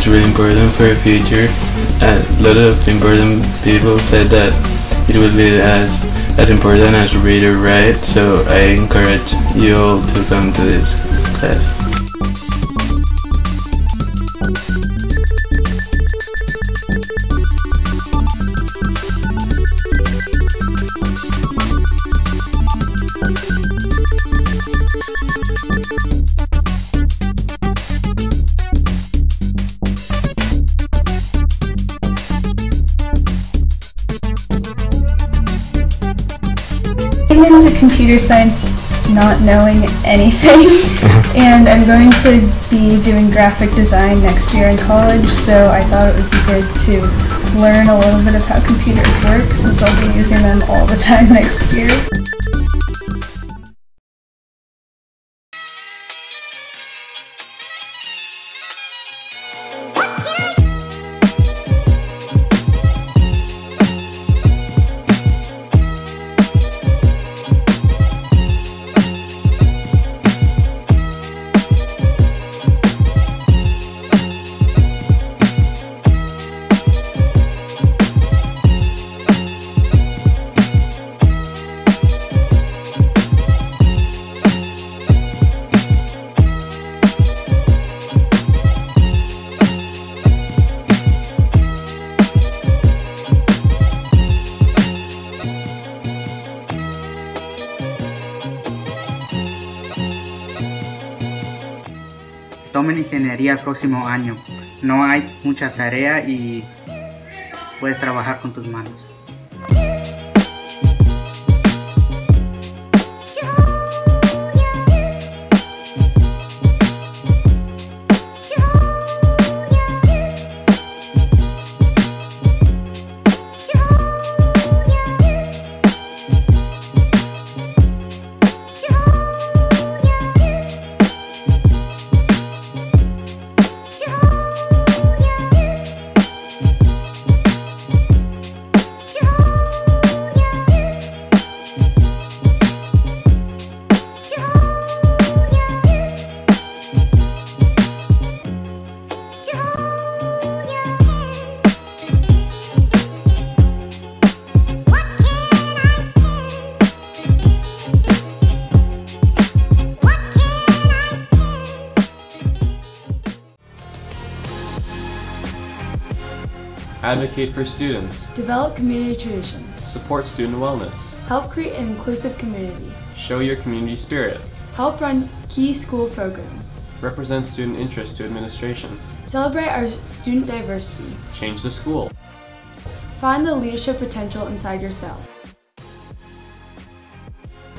it's really important for your future. A lot of important people said that it will be as important as read or write, so I encourage you all to come to this class. I came into computer science not knowing anything, and I'm going to be doing graphic design next year in college, so I thought it would be good to learn a little bit of how computers work since I'll be using them all the time next year. Tomen ingeniería el próximo año. No hay mucha tarea y puedes trabajar con tus manos. Advocate for students. Develop community traditions. Support student wellness. Help create an inclusive community. Show your community spirit. Help run key school programs. Represent student interest to administration. Celebrate our student diversity. Change the school. Find the leadership potential inside yourself.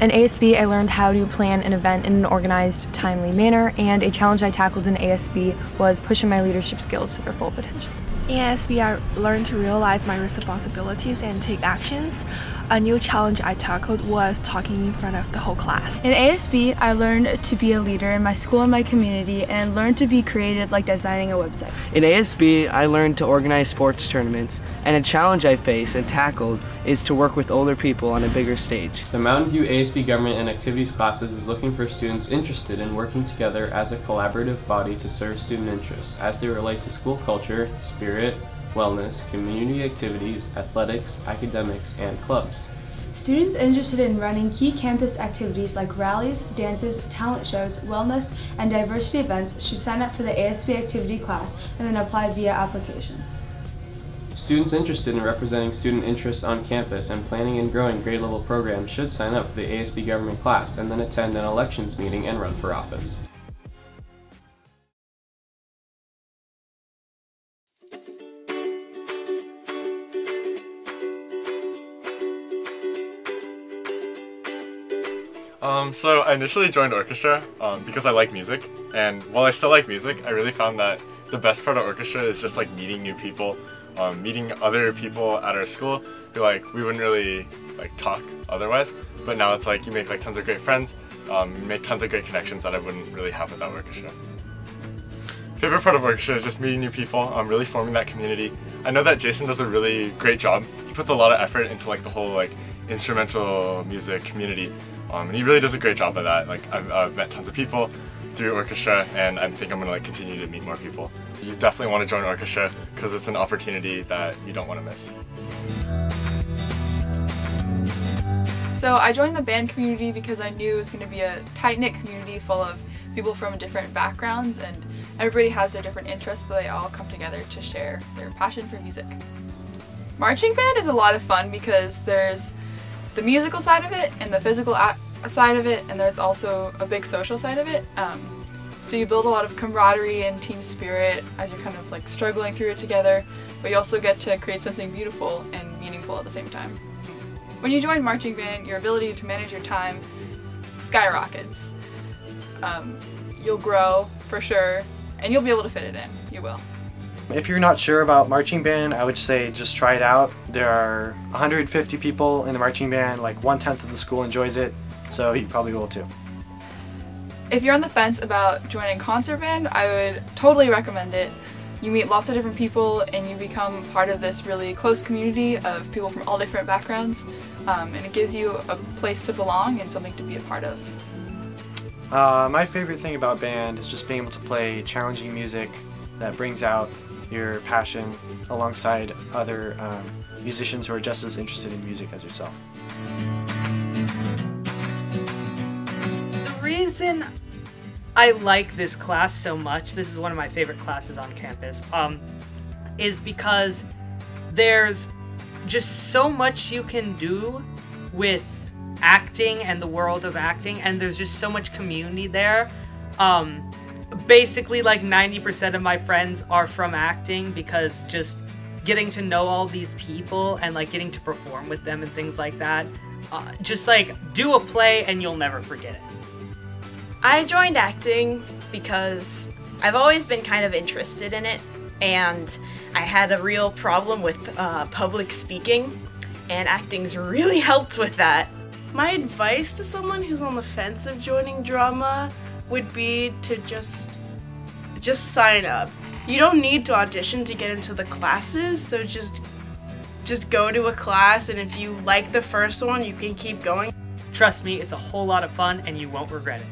In ASB, I learned how to plan an event in an organized, timely manner, and a challenge I tackled in ASB was pushing my leadership skills to their full potential. In ASB, I learned to realize my responsibilities and take actions. A new challenge I tackled was talking in front of the whole class. In ASB, I learned to be a leader in my school and my community and learned to be creative like designing a website. In ASB, I learned to organize sports tournaments, and a challenge I faced and tackled is to work with older people on a bigger stage. The Mountain View ASB Government and Activities classes is looking for students interested in working together as a collaborative body to serve student interests as they relate to school culture, spirit, wellness, community activities, athletics, academics, and clubs. Students interested in running key campus activities like rallies, dances, talent shows, wellness, and diversity events should sign up for the ASB activity class and then apply via application. Students interested in representing student interests on campus and planning and growing grade level programs should sign up for the ASB government class and then attend an elections meeting and run for office. So I initially joined orchestra because I like music, and while I still like music, I really found that the best part of orchestra is just like meeting new people, meeting other people at our school who like we wouldn't really like talk otherwise, but now it's like you make like tons of great friends, you make tons of great connections that I wouldn't really have without orchestra. Favorite part of orchestra is just meeting new people, really forming that community. I know that Jason does a really great job. He puts a lot of effort into like the whole like instrumental music community, and he really does a great job of that. Like I've met tons of people, through orchestra, and I think I'm going to like continue to meet more people. You definitely want to join orchestra because it's an opportunity that you don't want to miss. So I joined the band community because I knew it was going to be a tight-knit community full of people from different backgrounds, and everybody has their different interests, but they all come together to share their passion for music. Marching band is a lot of fun because there's the musical side of it and the physical side of it, and there's also a big social side of it. So you build a lot of camaraderie and team spirit as you're kind of like struggling through it together, but you also get to create something beautiful and meaningful at the same time. When you join marching band, your ability to manage your time skyrockets. You'll grow for sure, and you'll be able to fit it in. You will. If you're not sure about marching band, I would say just try it out. There are 150 people in the marching band, like 1/10 of the school enjoys it, so you probably will too. If you're on the fence about joining concert band, I would totally recommend it. You meet lots of different people and you become part of this really close community of people from all different backgrounds, and it gives you a place to belong and something to be a part of. My favorite thing about band is just being able to play challenging music that brings out your passion alongside other musicians who are just as interested in music as yourself. The reason I like this class so much, this is one of my favorite classes on campus, is because there's just so much you can do with acting and the world of acting, and there's just so much community there. Basically like 90% of my friends are from acting because just getting to know all these people and like getting to perform with them and things like that. Just like do a play and you'll never forget it. I joined acting because I've always been kind of interested in it, and I had a real problem with public speaking, and acting's really helped with that. My advice to someone who's on the fence of joining drama would be to just sign up. You don't need to audition to get into the classes, so just go to a class, and if you like the first one, you can keep going. Trust me, it's a whole lot of fun and you won't regret it.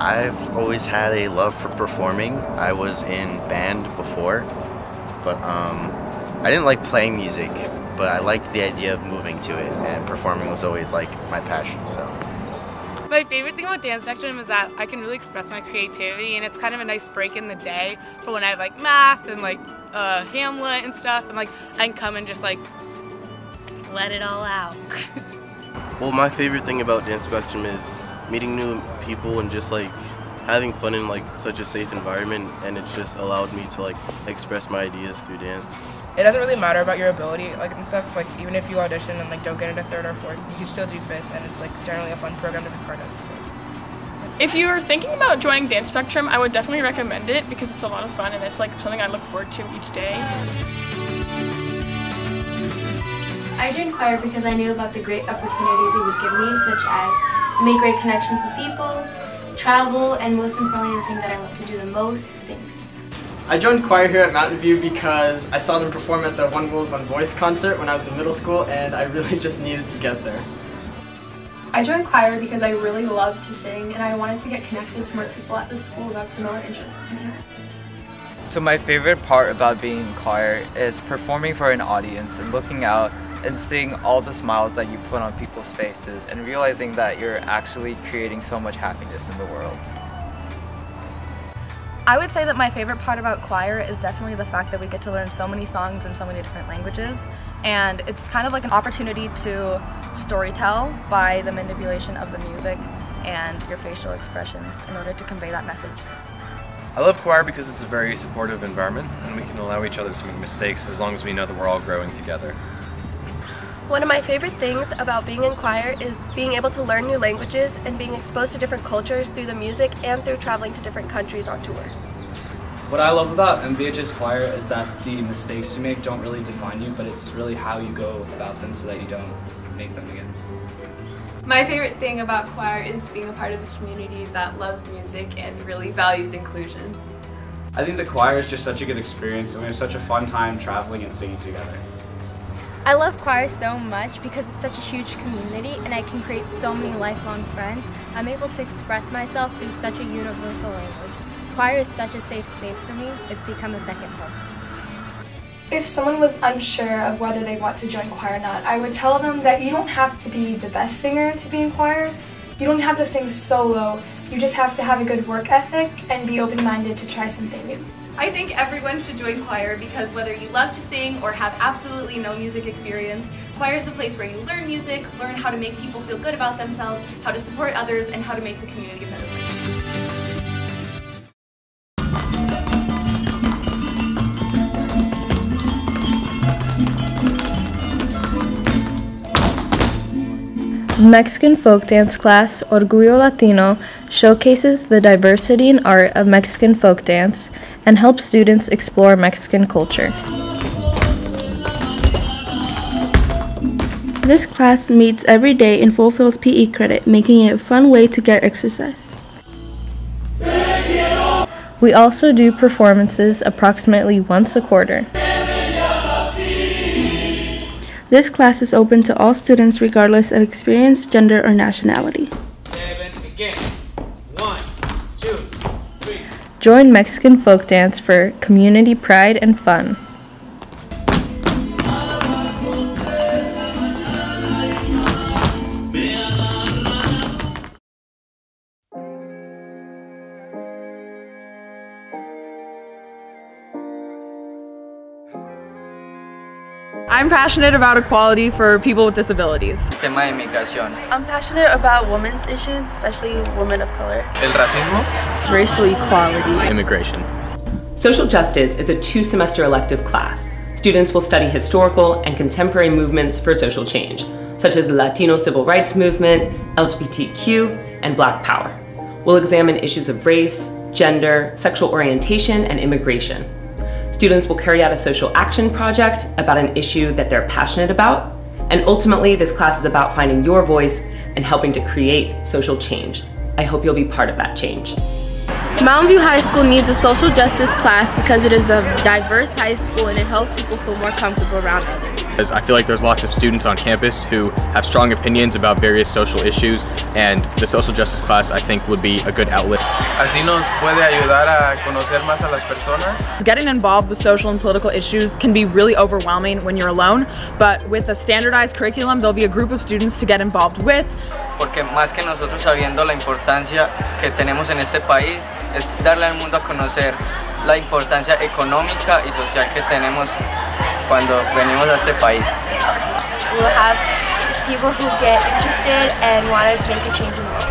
I've always had a love for performing. I was in band before, but I didn't like playing music, but I liked the idea of moving to it, and performing was always like my passion. So my favorite thing about Dance Spectrum is that I can really express my creativity, and it's kind of a nice break in the day for when I have like math and like Hamlet and stuff, and like I can come and just like let it all out. Well, my favorite thing about Dance Spectrum is meeting new people and just like having fun in like such a safe environment, and it's just allowed me to like express my ideas through dance. It doesn't really matter about your ability like and stuff, like even if you audition and like don't get into third or fourth, you can still do fifth, and it's like generally a fun program to be part of. So if you're thinking about joining Dance Spectrum, I would definitely recommend it because it's a lot of fun and it's like something I look forward to each day. I joined choir because I knew about the great opportunities it would give me, such as make great connections with people, travel, and most importantly, the thing that I love to do the most, sing. I joined choir here at Mountain View because I saw them perform at the One World, One Voice concert when I was in middle school, and I really just needed to get there. I joined choir because I really loved to sing, and I wanted to get connected to more people at the school who have similar interests to me. So my favorite part about being in choir is performing for an audience and looking out and seeing all the smiles that you put on people's faces and realizing that you're actually creating so much happiness in the world. I would say that my favorite part about choir is definitely the fact that we get to learn so many songs in so many different languages, and it's kind of like an opportunity to storytell by the manipulation of the music and your facial expressions in order to convey that message. I love choir because it's a very supportive environment and we can allow each other to make mistakes as long as we know that we're all growing together. One of my favorite things about being in choir is being able to learn new languages and being exposed to different cultures through the music and through traveling to different countries on tour. What I love about MVHS choir is that the mistakes you make don't really define you, but it's really how you go about them so that you don't make them again. My favorite thing about choir is being a part of a community that loves music and really values inclusion. I think the choir is just such a good experience and we have such a fun time traveling and singing together. I love choir so much because it's such a huge community and I can create so many lifelong friends. I'm able to express myself through such a universal language. Choir is such a safe space for me, it's become a second home. If someone was unsure of whether they want to join choir or not, I would tell them that you don't have to be the best singer to be in choir. You don't have to sing solo. You just have to have a good work ethic and be open-minded to try something new. I think everyone should join choir because whether you love to sing or have absolutely no music experience, choir is the place where you learn music, learn how to make people feel good about themselves, how to support others, and how to make the community a better place. Mexican folk dance class, Orgullo Latino, showcases the diversity and art of Mexican folk dance and helps students explore Mexican culture. This class meets every day and fulfills PE credit, making it a fun way to get exercise. We also do performances approximately once a quarter. This class is open to all students regardless of experience, gender, or nationality. Join Mexican folk dance for community pride and fun. I'm passionate about equality for people with disabilities. Tema de migración. I'm passionate about women's issues, especially women of color. El racismo. Racial equality. Immigration. Social justice is a 2-semester elective class. Students will study historical and contemporary movements for social change, such as the Latino civil rights movement, LGBTQ, and Black Power. We'll examine issues of race, gender, sexual orientation, and immigration. Students will carry out a social action project about an issue that they're passionate about, and ultimately this class is about finding your voice and helping to create social change. I hope you'll be part of that change. Mountain View High School needs a social justice class because it is a diverse high school and it helps people feel more comfortable around others. I feel like there's lots of students on campus who have strong opinions about various social issues, and the social justice class I think would be a good outlet. Así nos puede ayudar a conocer más a las personas. Getting involved with social and political issues can be really overwhelming when you're alone, but with a standardized curriculum, there'll be a group of students to get involved with. Porque más que nosotros sabiendo la importancia que tenemos en este país, es darle al mundo a conocer la importancia económica y social que tenemos cuando venimos a este país. We'll have people who get interested and want to make a change in the world.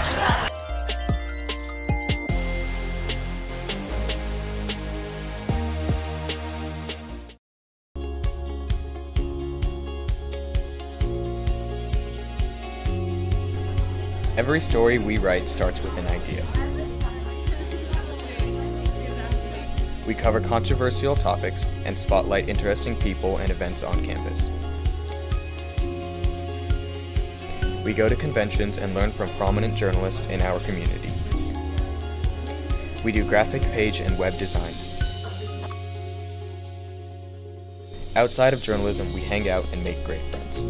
Every story we write starts with an idea. We cover controversial topics and spotlight interesting people and events on campus. We go to conventions and learn from prominent journalists in our community. We do graphic page and web design. Outside of journalism, we hang out and make great friends.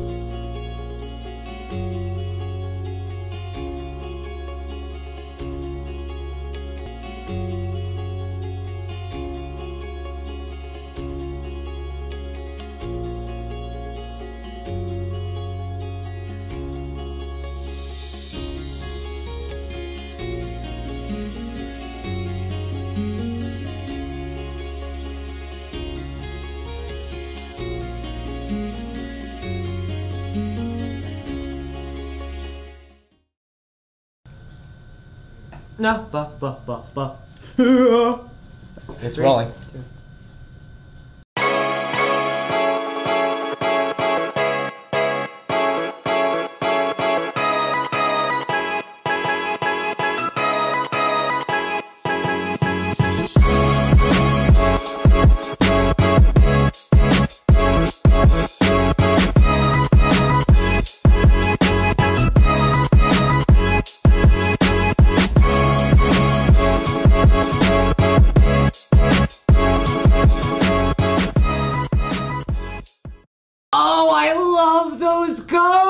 No, ba. It's rolling. Oh, I love those goats!